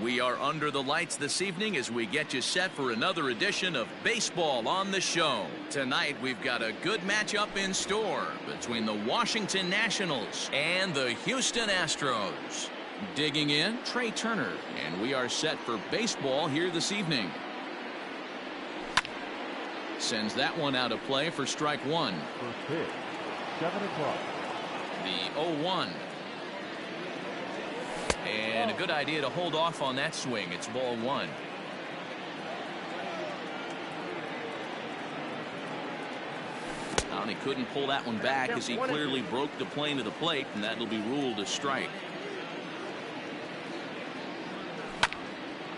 We are under the lights this evening as we get you set for another edition of Baseball on the Show. Tonight we've got a good matchup in store between the Washington Nationals and the Houston Astros. Digging in, Trey Turner, and we are set for baseball here this evening. Sends that one out of play for strike one. First pitch, 7 o'clock. The 0-1. And a good idea to hold off on that swing. It's ball one. And he couldn't pull that one back as he clearly broke the plane of the plate, and that'll be ruled a strike.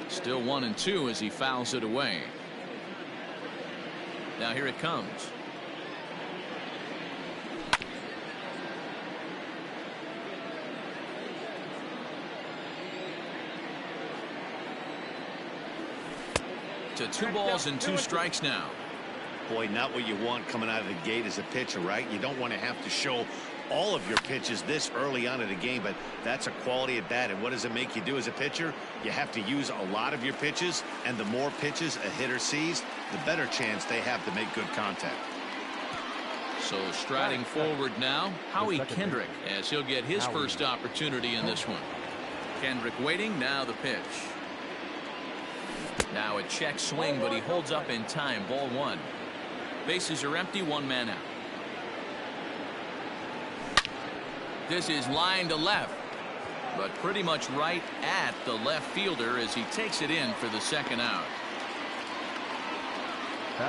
Still 1-2 as he fouls it away. Now here it comes. To 2 balls and 2 strikes now. Boy, not what you want coming out of the gate as a pitcher, right? You don't want to have to show all of your pitches this early on in the game, but that's a quality at bat. And what does it make you do as a pitcher? You have to use a lot of your pitches, and the more pitches a hitter sees, the better chance they have to make good contact. So striding forward now, Howie Kendrick, as he'll get his first opportunity in this one. Kendrick waiting, now the pitch. Now a check swing, but he holds up in time. Ball one. Bases are empty, 1 man out. This is line to left, but pretty much right at the left fielder as he takes it in for the second out.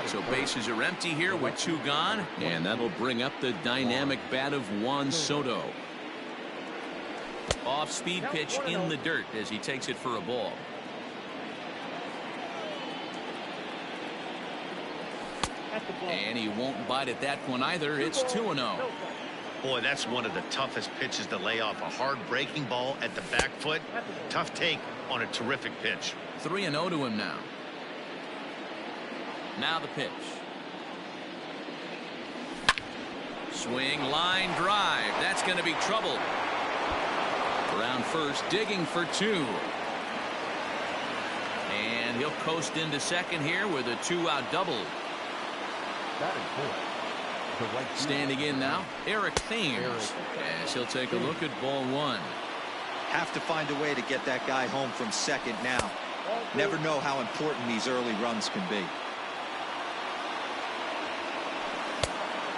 So bases are empty here with 2 gone, and that'll bring up the dynamic bat of Juan Soto. Off-speed pitch in the dirt as he takes it for a ball. And he won't bite at that one either. It's 2-0. Boy, that's one of the toughest pitches to lay off. A hard breaking ball at the back foot. Tough take on a terrific pitch. 3-0 to him now. Now the pitch. Swing, line drive. That's going to be trouble. Around first, digging for 2. And he'll coast into second here with a 2-out double. Standing in now, Eric Thames, as he'll take a look at ball one. Have to find a way to get that guy home from second now. Never know how important these early runs can be.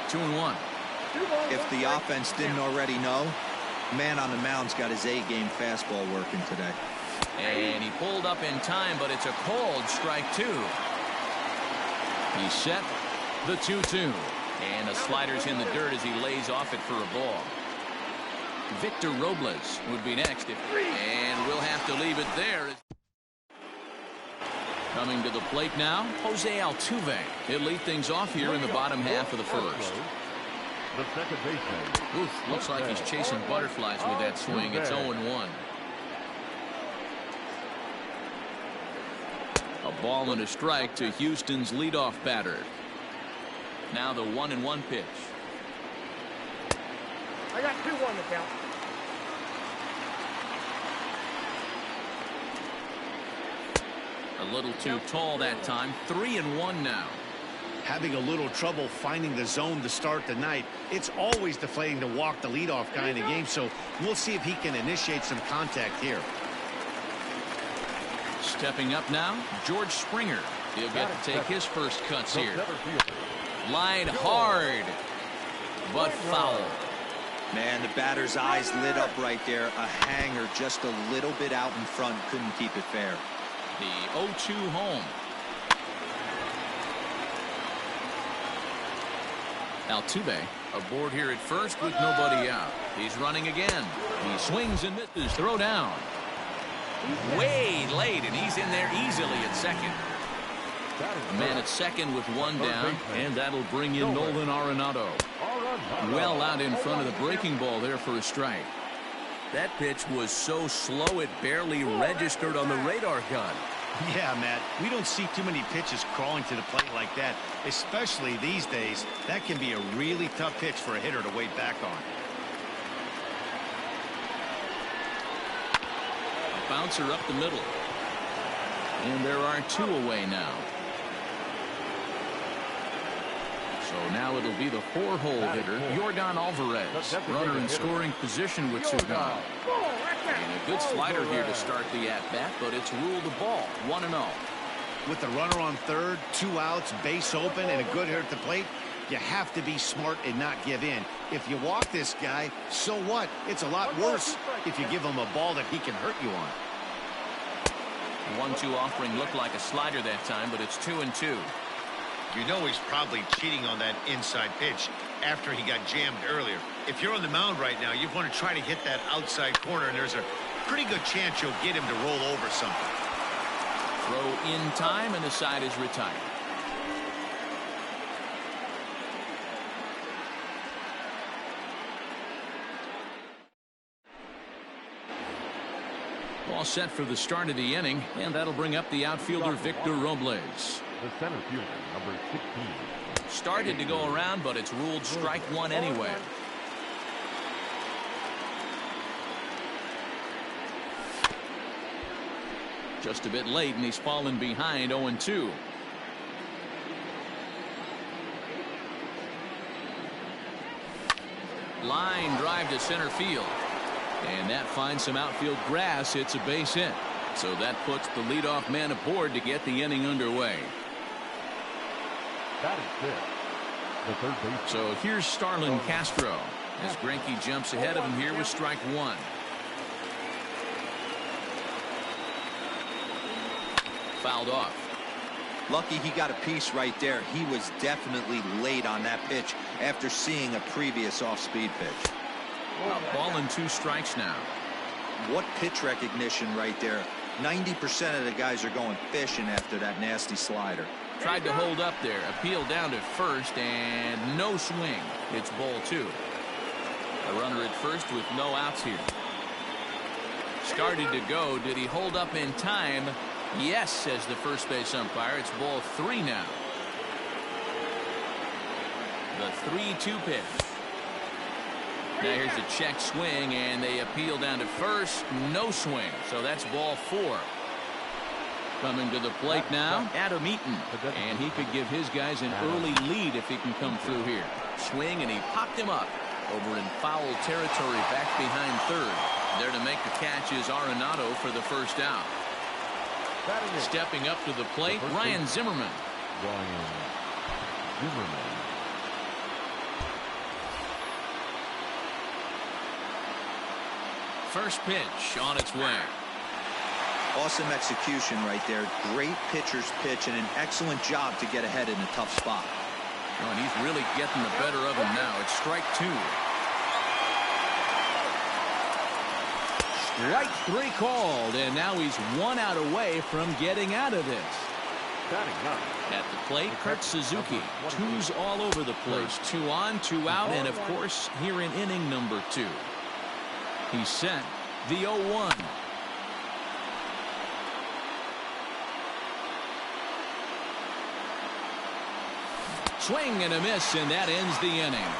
2-1. If the offense didn't already know, man on the mound's got his A-game fastball working today. And he pulled up in time, but it's a cold strike 2. He's set. The 2-2. And the slider's in the dirt as he lays off it for a ball. Victor Robles would be next. And we'll have to leave it there. Coming to the plate now, Jose Altuve. He'll lead things off here in the bottom half of the first. The second baseman. Oof, looks like he's chasing butterflies with that swing. It's 0-1. A ball and a strike to Houston's leadoff batter. Now the 1-1 pitch. I got 2-1 to count. A little too tall that time. 3-1 now. Having a little trouble finding the zone to start the night. It's always deflating to walk the leadoff guy in the game, so we'll see if he can initiate some contact here. Stepping up now, George Springer. He'll get to take his first cuts here. Line hard, but foul. Man, the batter's eyes lit up right there. A hanger just a little bit out in front. Couldn't keep it fair. The 0-2 home. Altuve aboard here at first with nobody out. He's running again. He swings and misses. Throw down. Way late, and he's in there easily at second. A man at second with 1 down, and that'll bring in Nolan Arenado. Well out in front of the breaking ball there for a strike. That pitch was so slow it barely registered on the radar gun. Yeah, Matt, we don't see too many pitches crawling to the plate like that, especially these days. That can be a really tough pitch for a hitter to wait back on. A bouncer up the middle. And there are 2 away now. So now it'll be the 4-hole hitter, Yordan Alvarez. Runner in scoring position with 2 gone. And a good slider here to start the at-bat, but it's ruled a ball, 1-0. With the runner on third, 2 outs, base open, and a good hitter at the plate, you have to be smart and not give in. If you walk this guy, so what? It's a lot worse if you give him a ball that he can hurt you on. 1-2 offering looked like a slider that time, but it's 2-2. You know he's probably cheating on that inside pitch after he got jammed earlier. If you're on the mound right now, you want to try to hit that outside corner, and there's a pretty good chance you'll get him to roll over something. Throw in time, and the side is retired. All set for the start of the inning, and that'll bring up the outfielder Victor Robles. The center fielder, number 16. Started to go around, but it's ruled strike 1 anyway. Just a bit late, and he's fallen behind 0-2. Line drive to center field. And that finds some outfield grass. It's a base hit. So that puts the leadoff man aboard to get the inning underway. That is good. The third base. So here's Starlin Castro as Greinke jumps ahead of him here with strike 1. Fouled off. Lucky he got a piece right there. He was definitely late on that pitch after seeing a previous off-speed pitch. A ball and 2 strikes now. What pitch recognition right there. 90% of the guys are going fishing after that nasty slider. Tried to hold up there. Appeal down to first, and no swing. It's ball 2. A runner at first with no outs here. Started to go. Did he hold up in time? Yes, says the first base umpire. It's ball 3 now. The 3-2 pitch. Now here's a check swing, and they appeal down to first. No swing, so that's ball 4. Coming to the plate now, Adam Eaton. And he could give his guys an early lead if he can come through here. Swing, and he popped him up over in foul territory back behind third. There to make the catch is Arenado for the first out. Stepping up to the plate, Ryan Zimmerman. First pitch on its way. Awesome execution right there. Great pitcher's pitch and an excellent job to get ahead in a tough spot. Oh, and he's really getting the better of him now. It's strike 2. Strike 3 called, and now he's 1 out away from getting out of this. At the plate, Kurt Suzuki. 2's all over the place. 2 on, 2 out, and of course here in inning number 2. He's set the 0-1. Swing and a miss, and that ends the inning.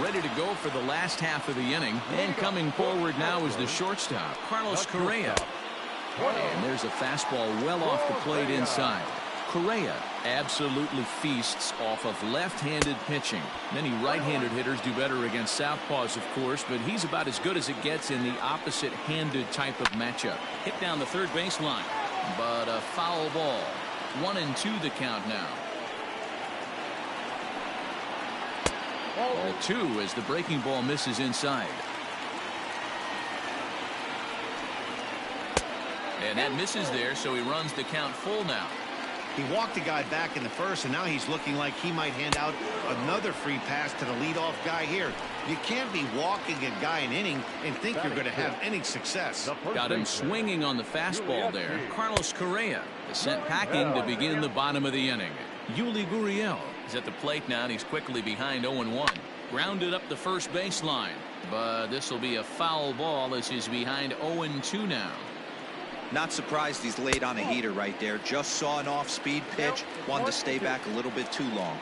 Ready to go for the last half of the inning, and coming forward now is the shortstop, Carlos Correa. And there's a fastball well off the plate inside. Correa absolutely feasts off of left-handed pitching. Many right-handed hitters do better against southpaws, of course, but he's about as good as it gets in the opposite-handed type of matchup. Hit down the third baseline, but a foul ball. 1-2 the count now. Ball 2 as the breaking ball misses inside. And that misses there, so he runs the count full now. He walked the guy back in the first, and now he's looking like he might hand out another free pass to the leadoff guy here. You can't be walking a guy an inning and think you're going to have any success. Got him swinging on the fastball there. Carlos Correa is sent packing to begin the bottom of the inning. Yuli Gurriel is at the plate now, and he's quickly behind 0-1. Grounded up the first baseline, but this will be a foul ball as he's behind 0-2 now. Not surprised he's late on a heater right there. Just saw an off-speed pitch. Wanted to stay back a little bit too long.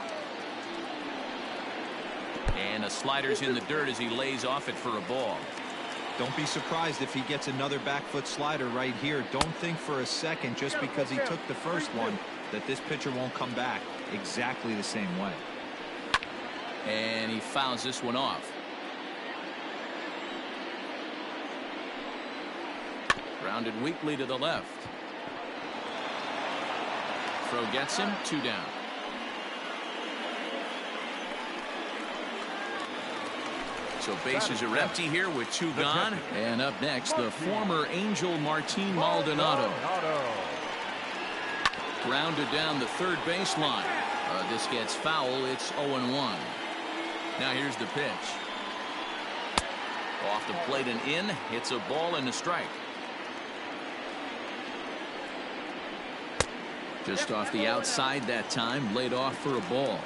And a slider's in the dirt as he lays off it for a ball. Don't be surprised if he gets another back foot slider right here. Don't think for a second, just because he took the first one, that this pitcher won't come back exactly the same way. And he fouls this one off. Grounded weakly to the left. Throw gets him, 2 down. So bases are empty here with 2 gone. And up next, the former Angel Martin Maldonado. Grounded down the third baseline. This gets foul. It's 0-1. Now here's the pitch. Off the plate and in. Hits a ball and a strike. Just off the outside that time. Laid off for a ball.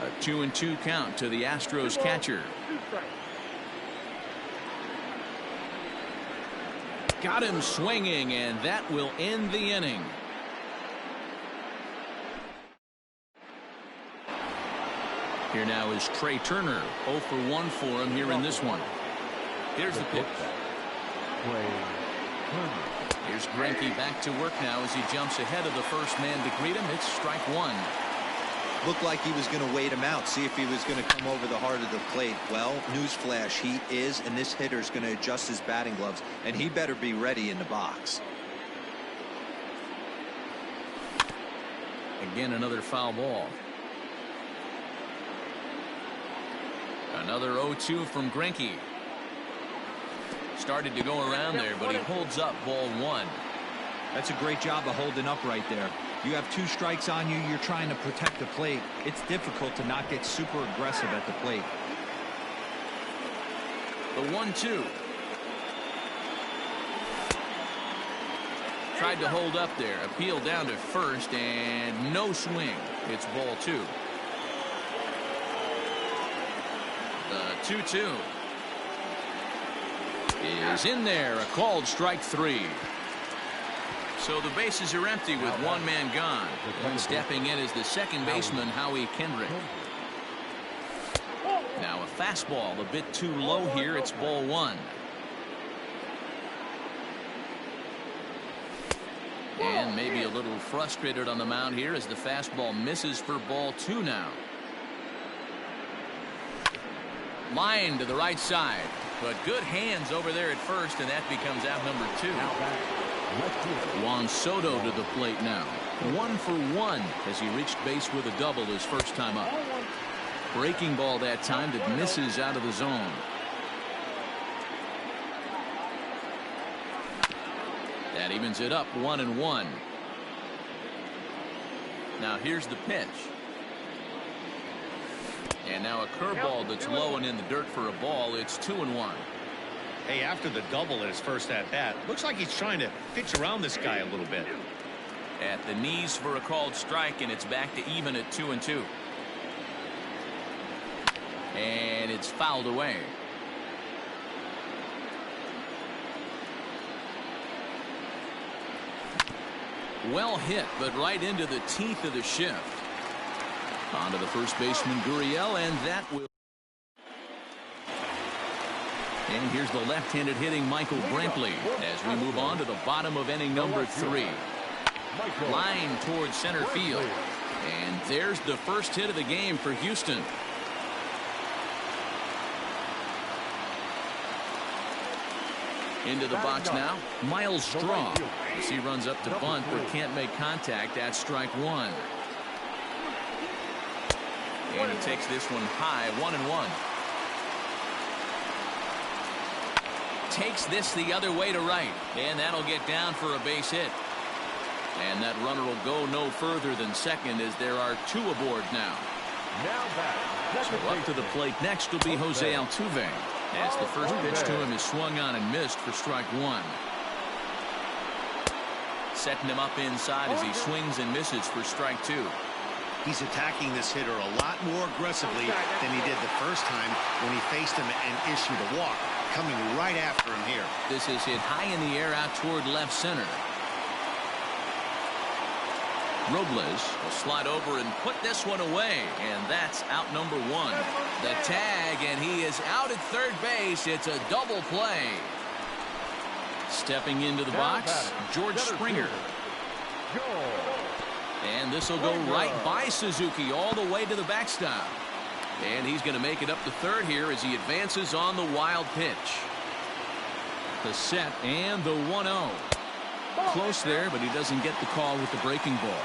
A 2-2 count to the Astros catcher. Got him swinging, and that will end the inning. Here now is Trey Turner. 0 for 1 for him here in this one. Here's the pitch. Here's Greinke back to work now as he jumps ahead of the first man to greet him. It's strike 1. Looked like he was going to wait him out, see if he was going to come over the heart of the plate. Well, newsflash, he is, and this hitter's going to adjust his batting gloves, and he better be ready in the box. Again, another foul ball. Another 0-2 from Greinke. Started to go around there, but he holds up ball 1. That's a great job of holding up right there. You have 2 strikes on you. You're trying to protect the plate. It's difficult to not get super aggressive at the plate. The 1-2. Tried to hold up there. Appeal down to first, and no swing. It's ball 2. The 2-2 is in there. A called strike 3. So the bases are empty with 1 man gone. And stepping in is the second baseman, Howie Kendrick. Now a fastball a bit too low here. It's ball 1. And maybe a little frustrated on the mound here as the fastball misses for ball 2 now. Line to the right side, but good hands over there at first, and that becomes out number 2. Juan Soto to the plate now. 1 for 1 as he reached base with a double his first time up. Breaking ball that time that misses out of the zone. That evens it up 1-1. Now here's the pitch. And now a curveball that's low and in the dirt for a ball. It's 2-1. Hey, after the double at his first at-bat, looks like he's trying to pitch around this guy a little bit. At the knees for a called strike, and it's back to even at 2-2. And it's fouled away. Well hit, but right into the teeth of the shift. On to the first baseman, Gurriel, and that will. And here's the left-handed hitting Michael Brantley as we move on to the bottom of inning number 3. Line towards center field. And there's the first hit of the game for Houston. Into the box now, Miles Straw. As he runs up to bunt but can't make contact at strike 1. And he takes this one high, 1-1. Takes this the other way to right, and that'll get down for a base hit. And that runner will go no further than second as there are 2 aboard now. So up to the plate next will be Jose Altuve, as the first pitch to him is swung on and missed for strike 1. Setting him up inside as he swings and misses for strike 2. He's attacking this hitter a lot more aggressively than he did the first time when he faced him and issued a walk. Coming right after him here. This is hit high in the air out toward left center. Robles will slide over and put this one away, and that's out number one. The tag, and he is out at third base. It's a double play. Stepping into the box, George Springer. And this will go right by Suzuki all the way to the backstop. And he's going to make it up to third here as he advances on the wild pitch. The set and the 1-0. Close there, but he doesn't get the call with the breaking ball.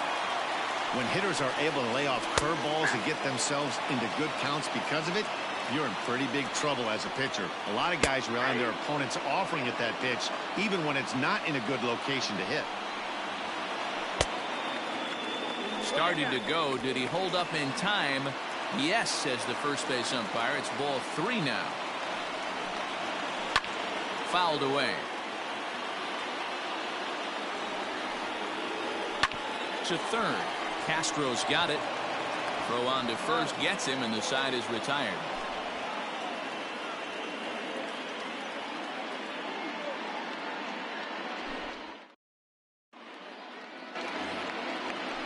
When hitters are able to lay off curveballs and get themselves into good counts because of it, you're in pretty big trouble as a pitcher. A lot of guys rely on their opponents offering at that pitch, even when it's not in a good location to hit. Starting to go. Did he hold up in time? Yes, says the first base umpire. It's ball 3 now. Fouled away. To third. Castro's got it. Throw on to first gets him, and the side is retired.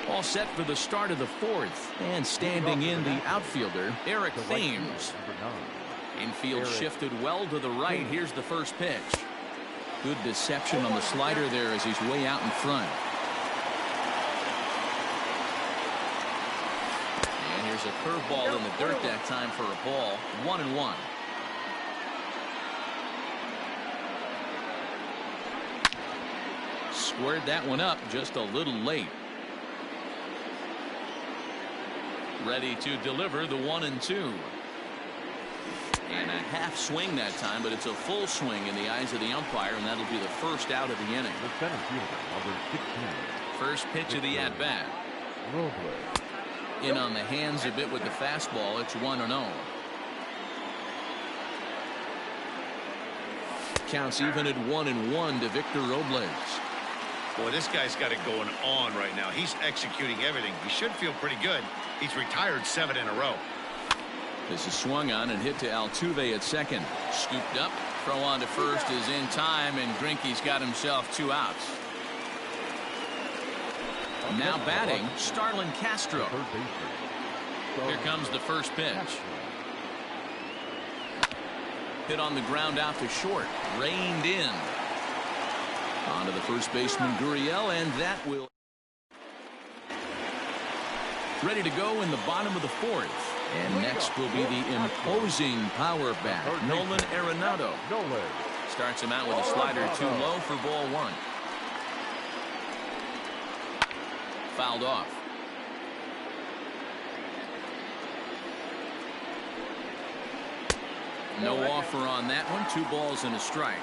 All set for the start of the fourth. And standing in, the outfielder, Eric Thames. Infield shifted well to the right. Here's the first pitch. Good deception on the slider there as he's way out in front. And here's a curveball in the dirt that time for a ball. 1-1. Squared that one up just a little late. Ready to deliver the 1-2. And a half swing that time, but it's a full swing in the eyes of the umpire, and that'll be the first out of the inning. The center fielder, number 16. First pitch of the at-bat. In on the hands a bit with the fastball. It's 1-0. Counts even at 1-1 to Victor Robles. Boy, this guy's got it going on right now. He's executing everything. He should feel pretty good. He's retired 7 in a row. This is swung on and hit to Altuve at second. Scooped up. Throw on to first is in time, and Greinke's got himself 2 outs. Now batting, Starlin Castro. Here comes the first pitch. Hit on the ground out to short. Reined in. On to the first baseman, Gurriel, and that will... Ready to go in the bottom of the fourth. And next will be the imposing power bat, Nolan Arenado. Starts him out with a slider too low for ball 1. Fouled off. No offer on that one. 2 balls and a strike.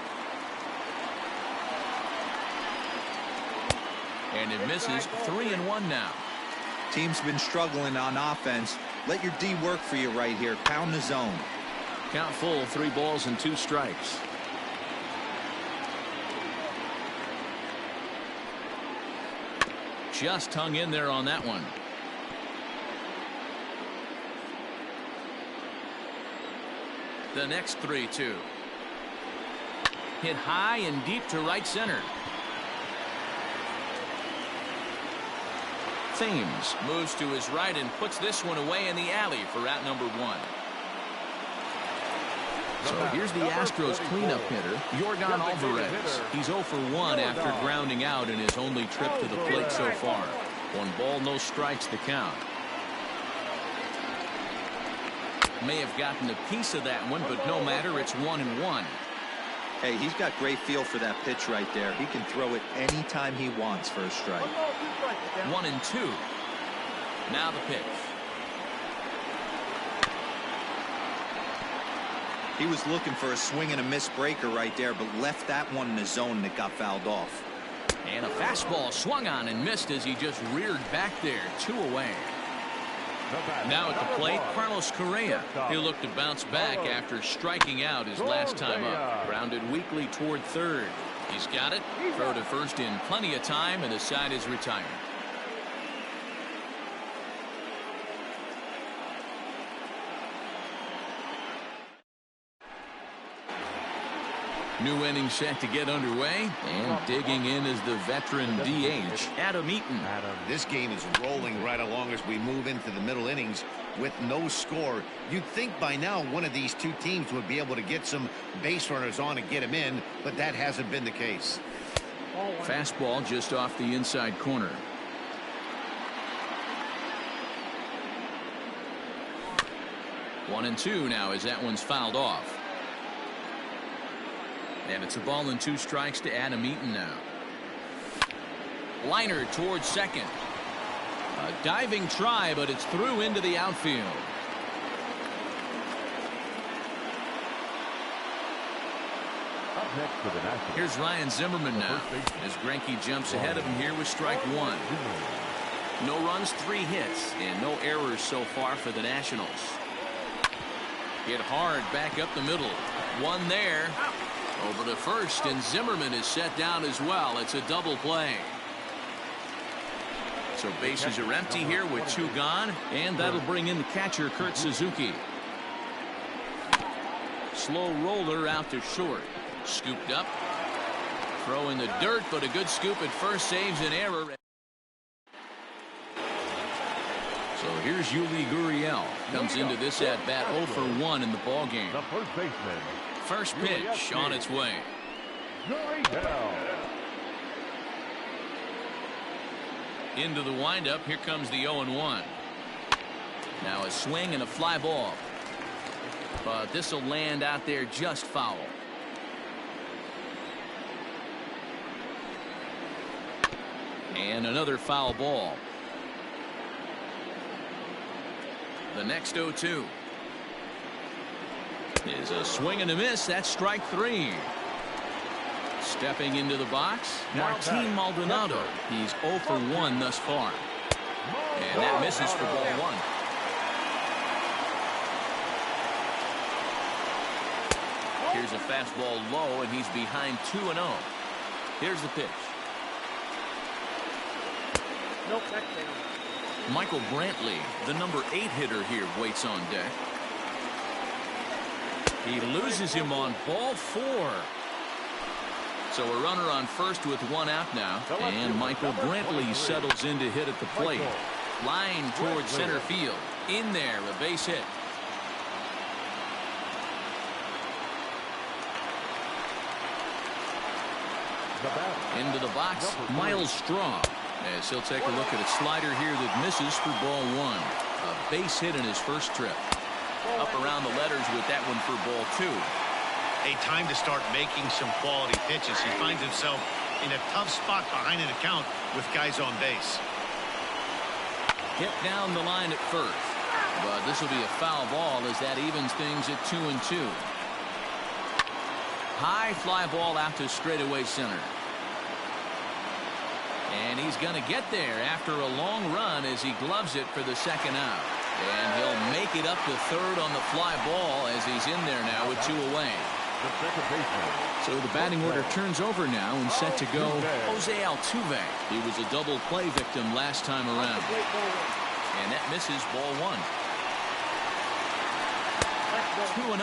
And it misses. 3-1 now. Team's been struggling on offense. Let your D work for you right here. Pound the zone. Count full. 3 balls and 2 strikes. Just hung in there on that one. The next 3-2. Hit high and deep to right center. Thames moves to his right and puts this one away in the alley for out number 1. So here's the Astros cleanup hitter, Yordan Alvarez. He's 0 for 1 after grounding out in his only trip to the plate so far. 1 ball, no strikes to count. May have gotten a piece of that one, but no matter, it's 1-1. Hey, he's got great feel for that pitch right there. He can throw it anytime he wants for a strike. 1-2. Now the pitch. He was looking for a swing and a miss breaker right there, but left that one in the zone that got fouled off. And a fastball swung on and missed as he just reared back there. 2 away. Now at the plate, Carlos Correa. He'll look to bounce back after striking out his last time up. Grounded weakly toward third. He's got it. Throw to first in plenty of time, and the side is retired. New inning set to get underway, and digging in is the veteran DH, Adam Eaton. This game is rolling right along as we move into the middle innings with no score. You'd think by now one of these two teams would be able to get some base runners on and get them in, but that hasn't been the case. Fastball just off the inside corner. One and two now as that one's fouled off. And it's a ball and 2 strikes to Adam Eaton now. Liner towards second. A diving try, but it's through into the outfield. Up next for the Nationals. Here's Ryan Zimmerman now as Greinke jumps ahead of him here with strike 1. No runs, 3 hits, and no errors so far for the Nationals. Hit hard back up the middle. One there. Over to first, and Zimmerman is set down as well. It's a double play. So bases are empty here with 2 gone, and that'll bring in the catcher, Kurt Suzuki. Slow roller out to short. Scooped up. Throw in the dirt, but a good scoop at first saves an error. So here's Yuli Gurriel. Comes into this at bat 0 for 1 in the ball game. The first baseman. First pitch on its way. Into the windup. Here comes the 0-1. Now a swing and a fly ball. But this will land out there just foul. And another foul ball. The next 0-2 is a swing and a miss. That's strike 3. Stepping into the box, Martin Maldonado. He's 0 for 1 thus far. And that misses for ball 1. Here's a fastball low, and he's behind 2-0. Here's the pitch. Nope, that's down. Michael Brantley, the number 8 hitter here, waits on deck. He loses him on ball 4. So a runner on first with 1 out now, and Michael Brantley settles in to hit at the plate. Line towards center field. In there, a base hit. Into the box, Miles Straw. As he'll take a look at a slider here that misses for ball 1. A base hit in his first trip. Up around the letters with that one for ball 2. A time to start making some quality pitches. He finds himself in a tough spot behind an account with guys on base. Hit down the line at first. But this will be a foul ball as that evens things at 2-2. High fly ball out to straightaway center. And he's going to get there after a long run as he gloves it for the second out. And he'll make it up to third on the fly ball as he's in there now with 2 away. So the batting order turns over now and set to go Jose Altuve. He was a double play victim last time around. And that misses ball 1. 2-0.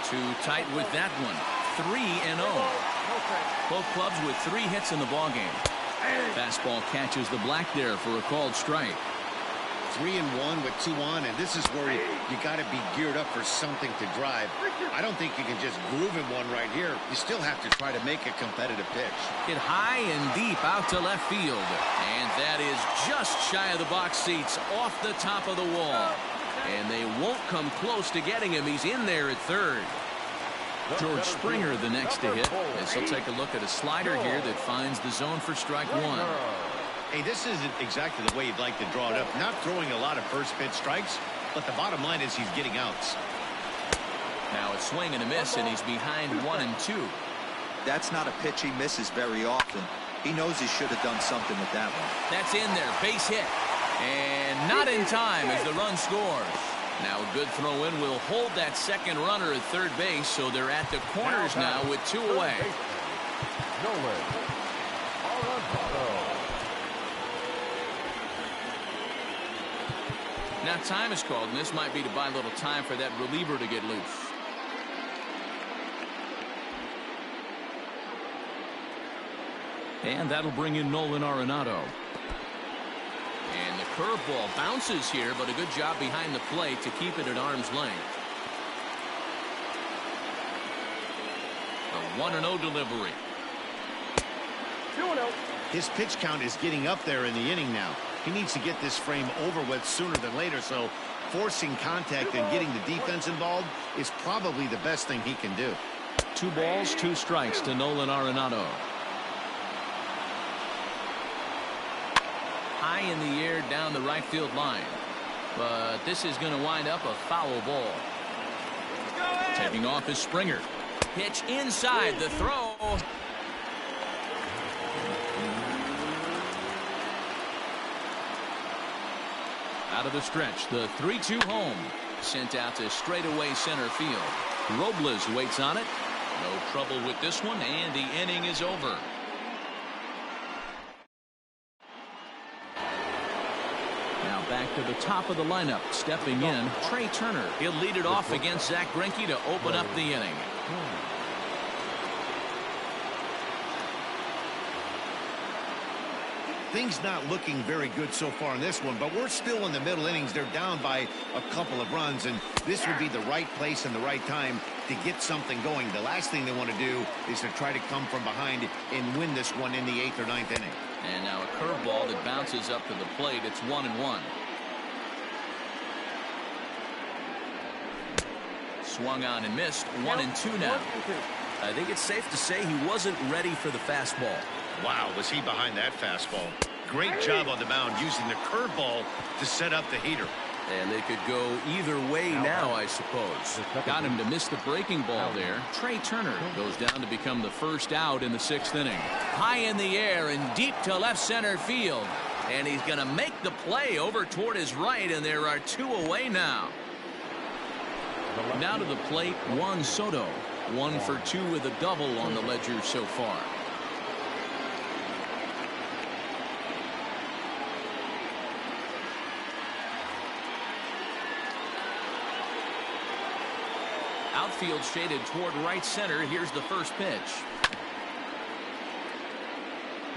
Too tight with that one. 3-0. Both clubs with 3 hits in the ballgame. Fastball catches the black there for a called strike. 3-1 with 2 on, and this is where you got to be geared up for something to drive. I don't think you can just groove in one right here. You still have to try to make a competitive pitch. Hit high and deep out to left field. And that is just shy of the box seats off the top of the wall. And they won't come close to getting him. He's in there at third. George Springer the next to hit as he'll take a look at a slider here that finds the zone for strike 1. Hey, this isn't exactly the way you'd like to draw it up. Not throwing a lot of first pitch strikes, but the bottom line is he's getting outs. Now a swing and a miss, and he's behind 1-2. That's not a pitch he misses very often. He knows he should have done something with that one. That's in there, base hit. And not in time as the run scores. Now a good throw in will hold that second runner at third base, so they're at the corners now with 2 away. Now time is called, and this might be to buy a little time for that reliever to get loose. And that'll bring in Nolan Arenado. And the curveball bounces here, but a good job behind the plate to keep it at arm's length. A 1-0 delivery. 2-0. His pitch count is getting up there in the inning now. He needs to get this frame over with sooner than later, so forcing contact and getting the defense involved is probably the best thing he can do. 2 balls, 2 strikes to Nolan Arenado. High in the air down the right field line. But this is going to wind up a foul ball. Taking off is Springer. Pitch inside the throw. Out of the stretch, the 3-2 home. Sent out to straightaway center field. Robles waits on it. No trouble with this one, and the inning is over. Now back to the top of the lineup. Stepping in, Trey Turner. He'll lead it off against Zach Greinke to open up the inning. Things not looking very good so far in this one, but we're still in the middle innings. They're down by a couple of runs, and this would be the right place and the right time to get something going. The last thing they want to do is to try to come from behind and win this one in the 8th or 9th inning. And now a curveball that bounces up to the plate. It's 1-1. Swung on and missed. 1-2 now. I think it's safe to say he wasn't ready for the fastball. Wow, was he behind that fastball. Great job on the mound using the curveball to set up the heater. And they could go either way now, I suppose. Got him to miss the breaking ball there. Trey Turner goes down to become the first out in the 6th inning. High in the air and deep to left center field. And he's going to make the play over toward his right, and there are 2 away now. Now to the plate, Juan Soto. 1 for 2 with a double on the ledger so far. Outfield shaded toward right center. Here's the first pitch.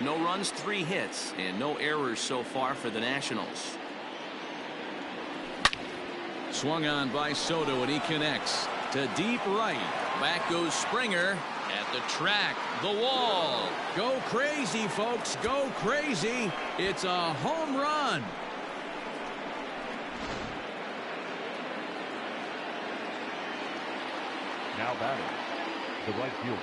No runs, 3 hits, and no errors so far for the Nationals. Swung on by Soto, and he connects to deep right. Back goes Springer at the track, the wall. Go crazy, folks. Go crazy. It's a home run. Now batting, the right fielder.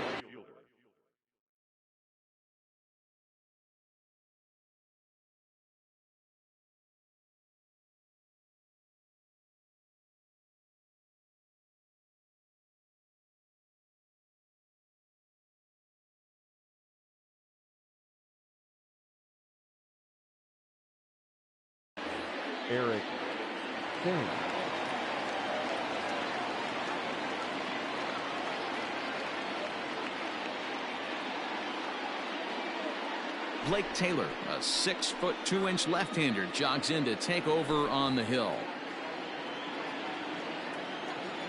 Eric Thames. Blake Taylor, a 6-foot 2-inch left-hander, jogs in to take over on the hill.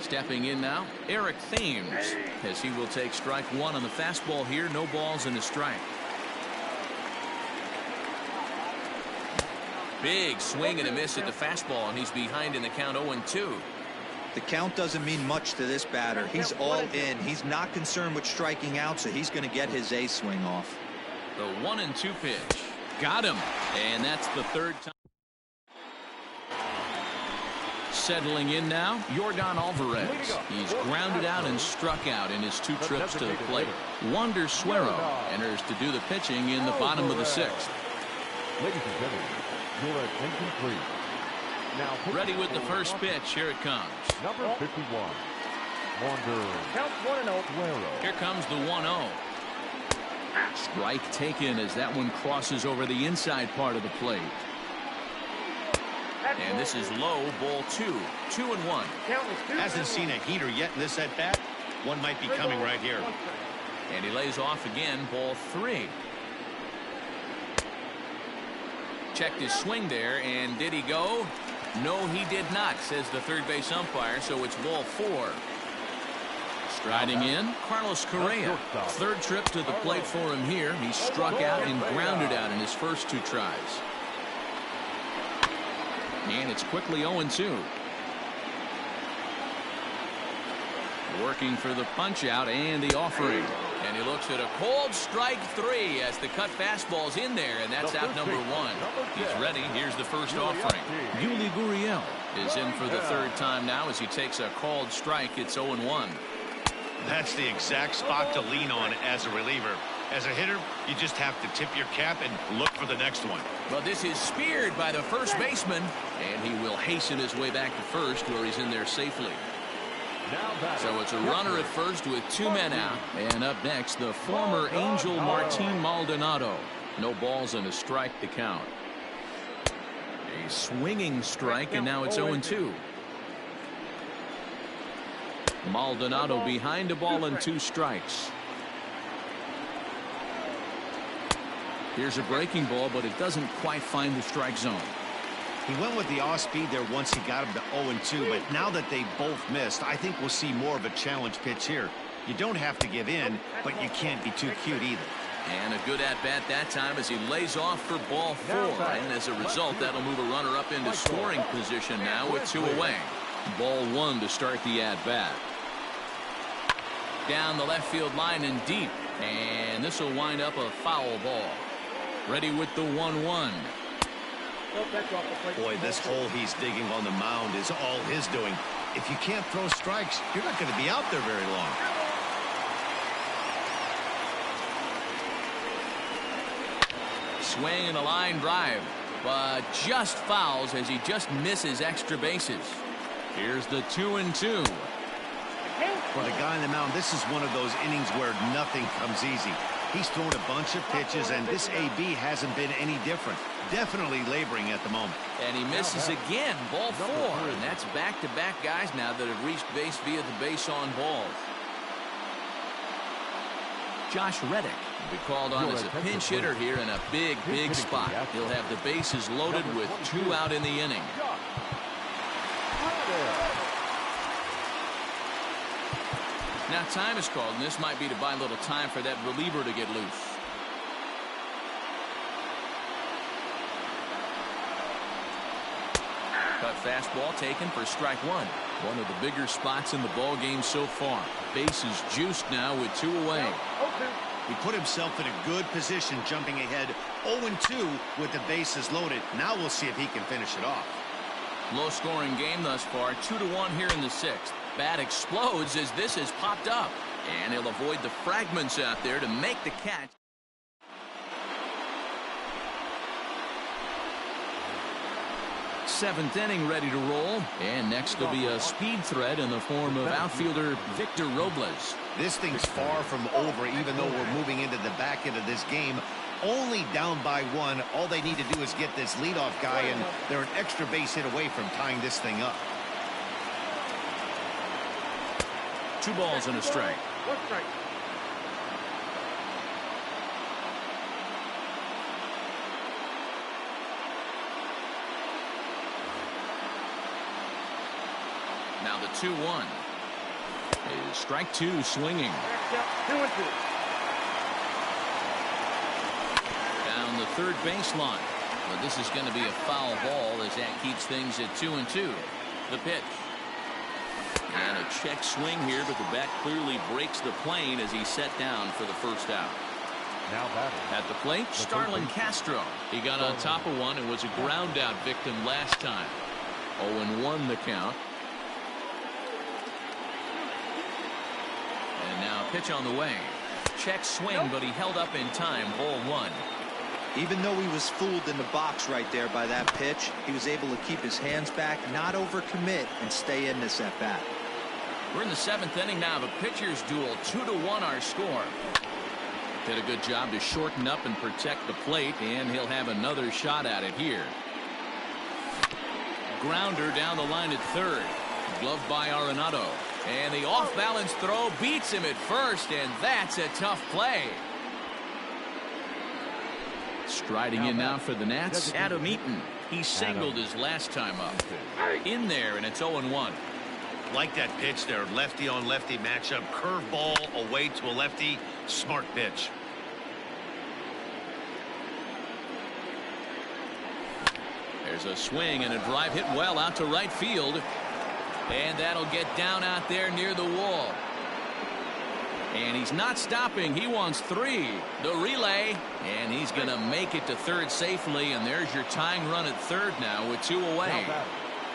Stepping in now, Eric Thames, as he will take strike 1 on the fastball here. No balls and a strike. Big swing and a miss at the fastball, and he's behind in the count 0-2. The count doesn't mean much to this batter. He's all in. He's not concerned with striking out, so he's going to get his A swing off. The 1-2 pitch. Got him. And that's the 3rd time. Settling in now, Yordan Alvarez. He's grounded out and struck out in his 2 trips to the plate. Wander Suero enters to do the pitching in the bottom of the 6th. Ladies and gentlemen, your attention please. Now ready with the first pitch. Here it comes. Number 51. Wander Count 1-0. Suero. Here comes the 1-0. Strike taken as that one crosses over the inside part of the plate. And this is low, ball 2. 2-1. Hasn't seen a heater yet in this at bat. One might be coming right here. And he lays off again, ball 3. Checked his swing there, and did he go? No, he did not, says the third base umpire, so it's ball 4. Striding in, Carlos Correa. Third trip to the plate for him here. He struck out and grounded out in his first 2 tries. And it's quickly 0-2. Working for the punch out and the offering. And he looks at a cold strike 3 as the cut fastball's in there, and that's out number 1. He's ready. Here's the first offering. Yuli Gurriel is in for the 3rd time now as he takes a called strike. It's 0-1. That's the exact spot to lean on as a reliever. As a hitter, you just have to tip your cap and look for the next one. Well, this is speared by the first baseman, and he will hasten his way back to first where he's in there safely. So it's a runner at first with 2 men out. And up next, the former Angel Martin Maldonado. No balls and a strike to count. A swinging strike, and now it's 0-2. Maldonado behind a ball and 2 strikes. Here's a breaking ball, but it doesn't quite find the strike zone. He went with the off speed there once he got him to 0-2, but now that they both missed, I think we'll see more of a challenge pitch here. You don't have to give in, but you can't be too cute either. And a good at-bat that time as he lays off for ball 4. And as a result, that'll move a runner up into scoring position now with 2 away. Ball 1 to start the at-bat. Down the left field line and deep. And this will wind up a foul ball. Ready with the 1-1. Boy, this hole he's digging on the mound is all his doing. If you can't throw strikes, you're not going to be out there very long. Swing and a line drive, but just fouls as he just misses extra bases. Here's the 2-2. For the guy on the mound, this is one of those innings where nothing comes easy. He's thrown a bunch of pitches, and this AB hasn't been any different. Definitely laboring at the moment. And he misses again, ball 4. And that's back-to-back guys now that have reached base via the base on balls. Josh Reddick will be called on as a pinch hitter here in a big spot. He'll have the bases loaded with 2 out in the inning. Now time is called, and this might be to buy a little time for that reliever to get loose. Cut fastball taken for strike 1. One of the bigger spots in the ball game so far. Bases juiced now with 2 away. He put himself in a good position jumping ahead 0-2 with the bases loaded. Now we'll see if he can finish it off. Low scoring game thus far. 2-1 here in the 6th. Bat explodes as this has popped up. And he'll avoid the fragments out there to make the catch. Seventh inning ready to roll. And next will be a speed threat in the form of outfielder Victor Robles. This thing's far from over, even though we're moving into the back end of this game. Only down by 1. All they need to do is get this leadoff guy, and they're an extra base hit away from tying this thing up. 2 balls and a strike. 1 strike. Now the 2-1 is strike 2 swinging. 2-2. Down the third baseline. But this is going to be a foul ball as that keeps things at 2-2. The pitch. And a check swing here, but the bat clearly breaks the plane as he's set down for the first out. Now batting. At the plate, Starlin Castro. He got on top of one and was a ground out victim last time. 0-1 the count. And now pitch on the way. Check swing, but he held up in time. Ball 1. Even though he was fooled in the box right there by that pitch, he was able to keep his hands back, not overcommit, and stay in this at bat. We're in the 7th inning now of a pitcher's duel. 2-1 our score. Did a good job to shorten up and protect the plate, and he'll have another shot at it here. Grounder down the line at third. Gloved by Arenado. And the off-balance throw beats him at first, and that's a tough play. Striding in now for the Nats, Adam Eaton. He singled his last time up. In there, and it's 0-1. Like that pitch there, lefty on lefty matchup, curveball away to a lefty, smart pitch. There's a swing and a drive hit well out to right field, and that'll get down out there near the wall. And he's not stopping. He wants 3. The relay, and he's going to make it to third safely, and there's your tying run at third now with 2 away.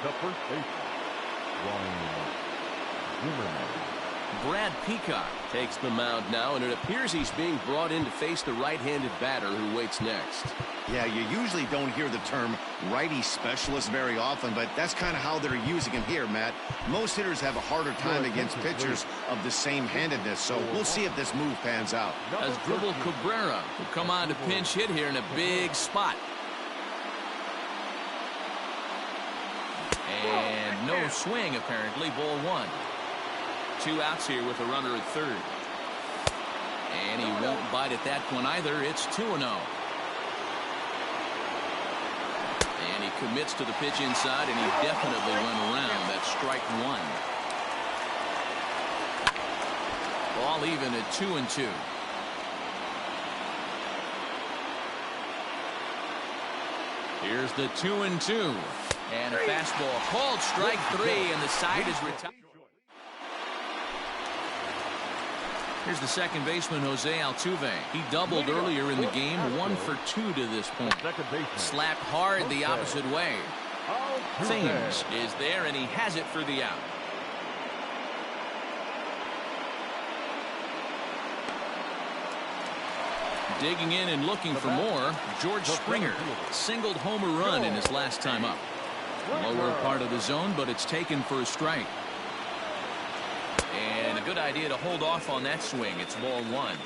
The first baseman, Brad Peacock takes the mound now, and it appears he's being brought in to face the right-handed batter who waits next. Yeah, you usually don't hear the term righty specialist very often, but that's kind of how they're using him here, Matt. Most hitters have a harder time against pitchers of the same handedness, so we'll see if this move pans out. As Dribble Cabrera will come on to pinch hit here in a big spot. And no swing, apparently. Ball 1. 2 outs here with a runner at third. And he won't bite at that one either. It's 2-0. And he commits to the pitch inside, and he definitely went around. That's strike 1. Ball even at 2-2. Here's the 2-2. And a fastball called strike 3, and the side is retired. Here's the second baseman, Jose Altuve. He doubled earlier in the game, 1 for 2 to this point. Slapped hard the opposite way. Thames is there, and he has it for the out. Digging in and looking for more, George Springer singled home a run in his last time up. Lower part of the zone, but it's taken for a strike. And a good idea to hold off on that swing. It's ball 1.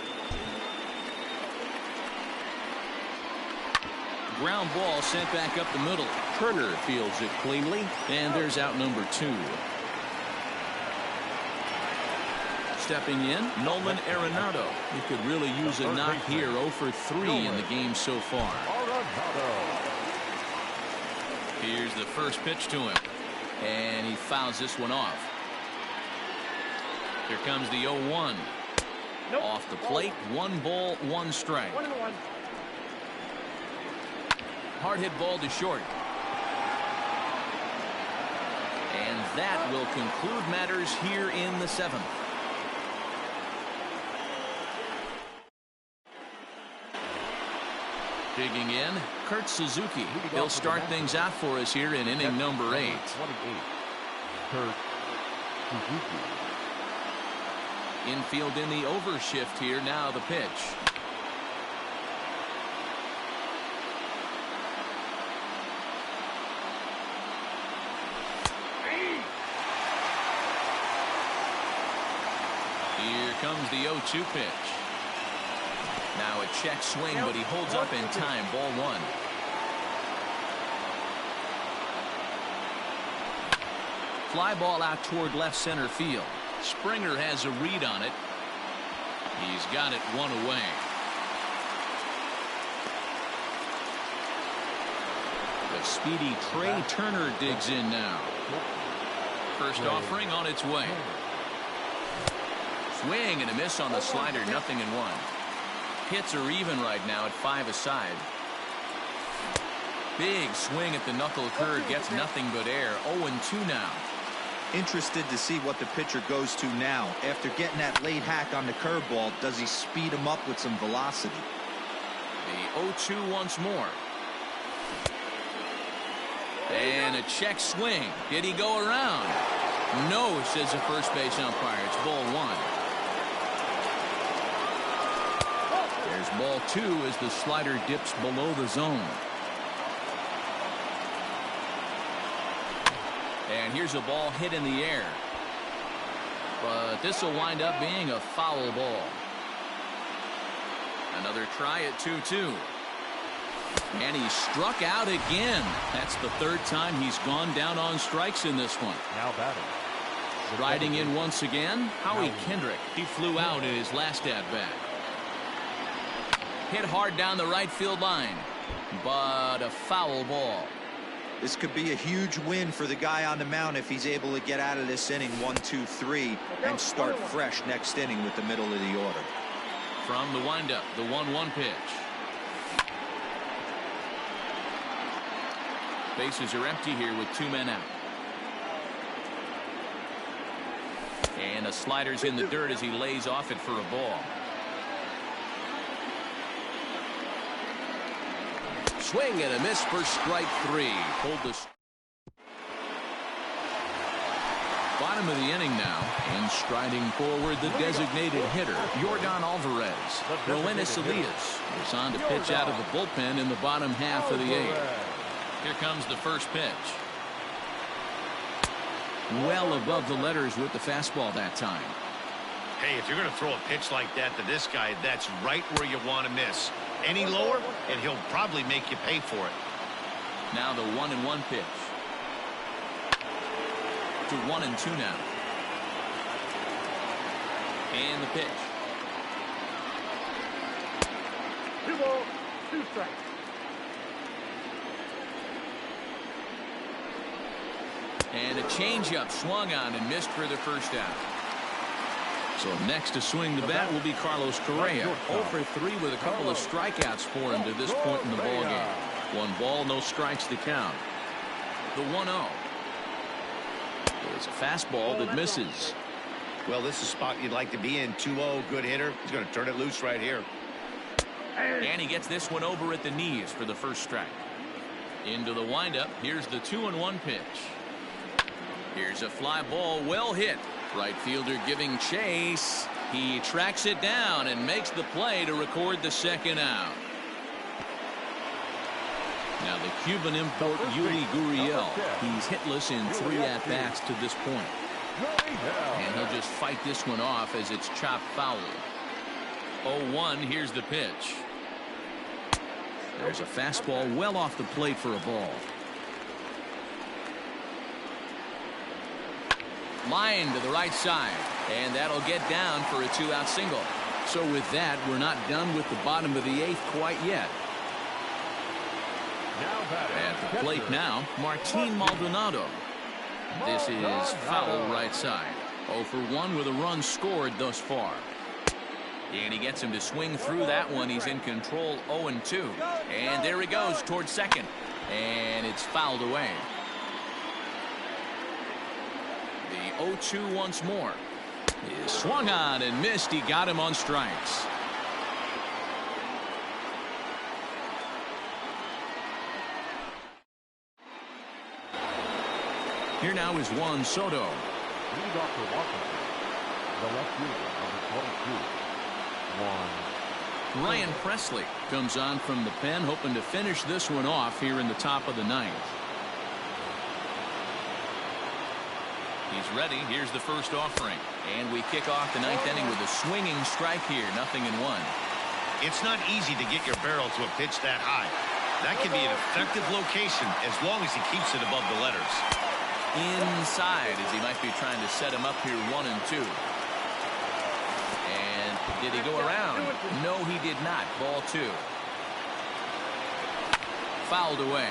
Ground ball sent back up the middle. Turner fields it cleanly, and there's out number 2. Stepping in, Nolan Arenado. He could really use a knock here. 0 for 3 in the game so far. Here's the first pitch to him, and he fouls this one off. Here comes the 0-1. Off the plate, 1 ball, 1 strike. 1-1. Hard hit ball to short. And that will conclude matters here in the 7th. Digging in, Kurt Suzuki. He'll start things out for us here in inning number 8. Kurt Suzuki. Infield in the overshift here. Now the pitch. Here comes the 0-2 pitch. Now a check swing, but he holds up in time. Ball 1. Fly ball out toward left center field. Springer has a read on it. He's got it 1 away. The speedy Trey Turner digs in now. First offering on its way. Swing and a miss on the slider. 0-1. Hits are even right now at 5 aside. Big swing at the knuckle curve. Gets nothing but air. 0-2 now. Interested to see what the pitcher goes to now. After getting that late hack on the curveball, does he speed him up with some velocity? The 0-2 once more. And a check swing. Did he go around? No, says the first base umpire. It's ball 1. There's ball 2 as the slider dips below the zone. And here's a ball hit in the air. But this will wind up being a foul ball. Another try at 2-2. And he struck out again. That's the 3rd time he's gone down on strikes in this one. Now batting. Riding in once again, Howie Kendrick. He flew out in his last at-bat. Hit hard down the right field line. But a foul ball. This could be a huge win for the guy on the mound if he's able to get out of this inning 1, 2, 3 and start fresh next inning with the middle of the order. From the windup, the 1-1 pitch. Bases are empty here with 2 men out. And a slider's in the dirt as he lays off it for a ball. Swing and a miss for strike 3. Pulled the Bottom of the inning now, and striding forward the designated hitter, Yordan Alvarez. Roenis Elias is on to pitch out of the bullpen in the bottom half of the 8th. Here comes the first pitch. Well above the letters with the fastball that time. Hey, if you're going to throw a pitch like that to this guy, that's right where you want to miss. Any lower, and he'll probably make you pay for it. Now the 1-1 pitch. To 1-2 now. And the pitch. 2 balls, 2 strikes. And a changeup swung on and missed for the first out. So next to swing the bat will be Carlos Correa. 0 for 3 with a couple of strikeouts for him to this point in the ballgame. 1 ball, no strikes to count. The 1-0. It's a fastball that misses. Well, this is a spot you'd like to be in. 2-0, good hitter. He's going to turn it loose right here. And he gets this one over at the knees for the first strike. Into the windup. Here's the 2-1 pitch. Here's a fly ball, well hit. Right fielder giving chase. He tracks it down and makes the play to record the second out. Now the Cuban import Yuli Gurriel. He's hitless in 3 at-bats to this point. And he'll just fight this one off as it's chopped foul. 0-1, here's the pitch. There's a fastball well off the plate for a ball. Line to the right side, and that'll get down for a 2-out single. So with that, we're not done with the bottom of the 8th quite yet. At the plate now, Martin Maldonado. This is foul right side. 0 for 1 with a run scored thus far. And he gets him to swing through that one. He's in control, 0-2. And there he goes towards second. And it's fouled away. The 0-2 once more. He swung on and missed. He got him on strikes. Here now is Juan Soto. Lead off for Washington, the left fielder, number 22, Ryan Presley comes on from the pen, hoping to finish this one off here in the top of the 9th. He's ready. Here's the first offering. And we kick off the 9th inning with a swinging strike here. 0-1. It's not easy to get your barrel to a pitch that high. That can be an effective location as long as he keeps it above the letters. Inside as he might be trying to set him up here 1-2. And did he go around? No, he did not. Ball 2. Fouled away.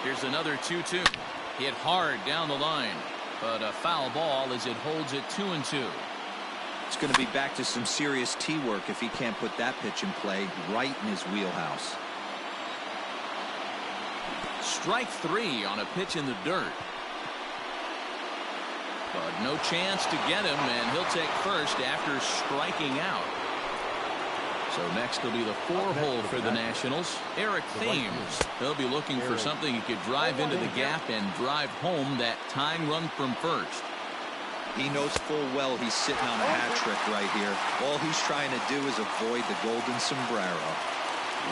Here's another 2-2. Hit hard down the line, but a foul ball as it holds it 2-2. It's going to be back to some serious tee work if he can't put that pitch in play right in his wheelhouse. Strike 3 on a pitch in the dirt. But no chance to get him, and he'll take first after striking out. So next will be the 4-hole for the Nationals. Eric Thames. They'll be looking for something he could drive into the gap and drive home that tying run from first. He knows full well he's sitting on a hat trick right here. All he's trying to do is avoid the golden sombrero.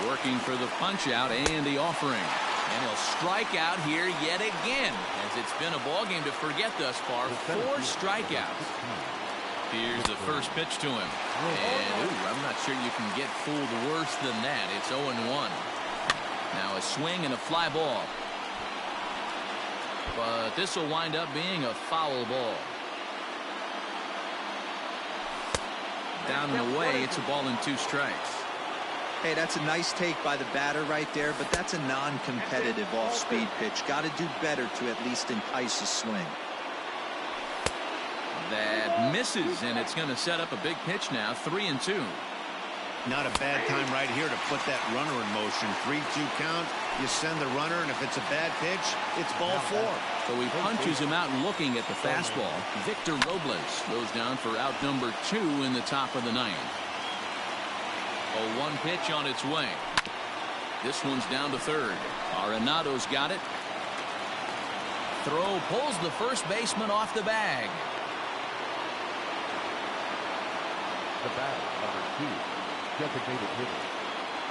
Working for the punch out and the offering. And he'll strike out here yet again, as it's been a ball game to forget thus far. 4 strikeouts. Here's the first pitch to him. And I'm not sure you can get fooled worse than that. It's 0-1. Now a swing and a fly ball. But this will wind up being a foul ball. Down and away, it's a ball and 2 strikes. Hey, that's a nice take by the batter right there, but that's a non-competitive off-speed pitch. Got to do better to at least entice a swing. That misses, and it's going to set up a big pitch now, 3-2. Not a bad time right here to put that runner in motion. 3-2 count. You send the runner, and if it's a bad pitch, it's ball 4. So he punches him out looking at the fastball. Victor Robles goes down for out number 2 in the top of the 9th. A 1 pitch on its way. This one's down to third. Arenado's got it. Throw pulls the first baseman off the bag. The batter, number 2, designated hitter,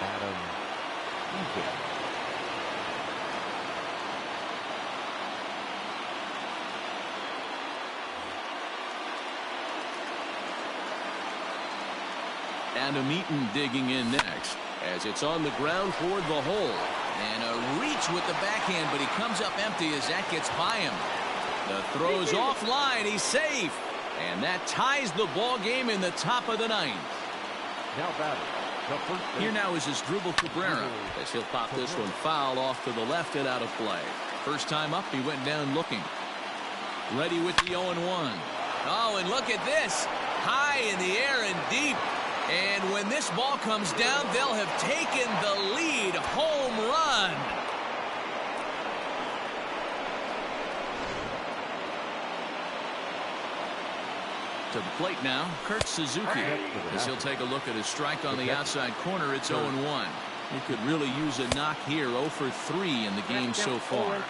Adam Eaton. Adam Eaton digging in next as it's on the ground toward the hole. And a reach with the backhand, but he comes up empty as that gets by him. The throw's offline. He's safe. And that ties the ball game in the top of the 9th. Now batter, the first base. Here now is Asdrubal Cabrera as he'll pop this one foul off to the left and out of play. First time up, he went down looking. Ready with the 0-1. Oh, and look at this. High in the air and deep. And when this ball comes down, they'll have taken the lead. Home run. To the plate now, Kurt Suzuki, as he'll take a look at his strike on the outside corner. It's 0-1. He could really use a knock here. 0 for 3 in the game so far.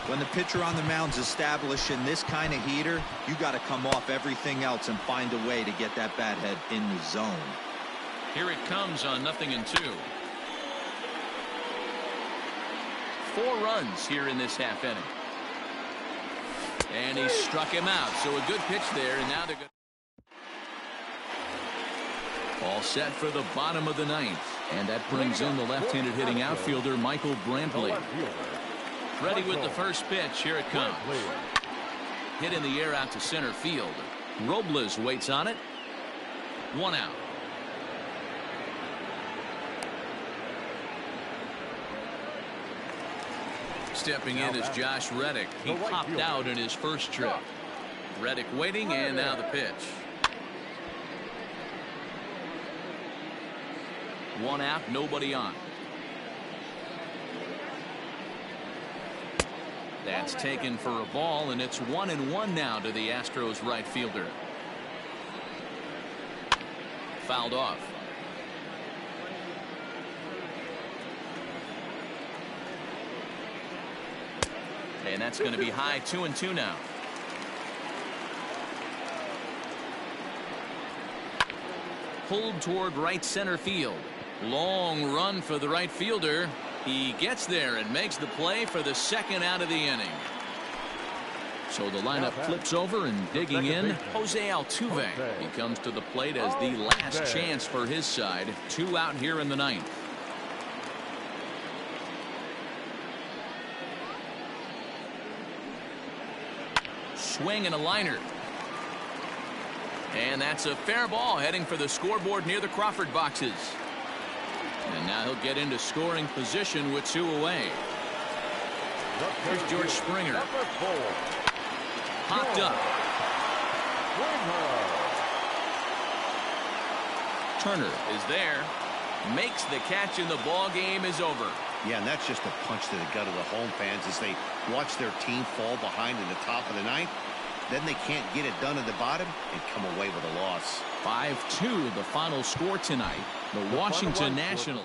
When the pitcher on the mound's establishing this kind of heater, you got to come off everything else and find a way to get that bat head in the zone. Here it comes on 0-2. 4 runs here in this half inning. And he struck him out. So a good pitch there, and now they're good. All set for the bottom of the 9th. And that brings in the left-handed hitting outfielder, Michael Brantley. Ready with the first pitch. Here it comes. Hit in the air out to center field. Robles waits on it. 1 out. Stepping in is Josh Reddick. He popped out in his first trip. Reddick waiting, and now the pitch. 1 out, nobody on. That's taken for a ball, and it's 1-1 now to the Astros right fielder. Fouled off. And that's going to be high. 2-2 now. Pulled toward right center field. Long run for the right fielder. He gets there and makes the play for the second out of the inning. So the lineup flips over, and digging in, Jose Altuve. He comes to the plate as the last chance for his side. 2 out here in the 9th. Swing and a liner. And that's a fair ball heading for the scoreboard near the Crawford boxes. And now he'll get into scoring position with 2 away. Here's George Springer. Popped up. Turner is there. Makes the catch, and the ball game is over. Yeah, and that's just a punch to the gut of the home fans as they watch their team fall behind in the top of the 9th. Then they can't get it done at the bottom and come away with a loss. 5-2 the final score tonight. The Washington Nationals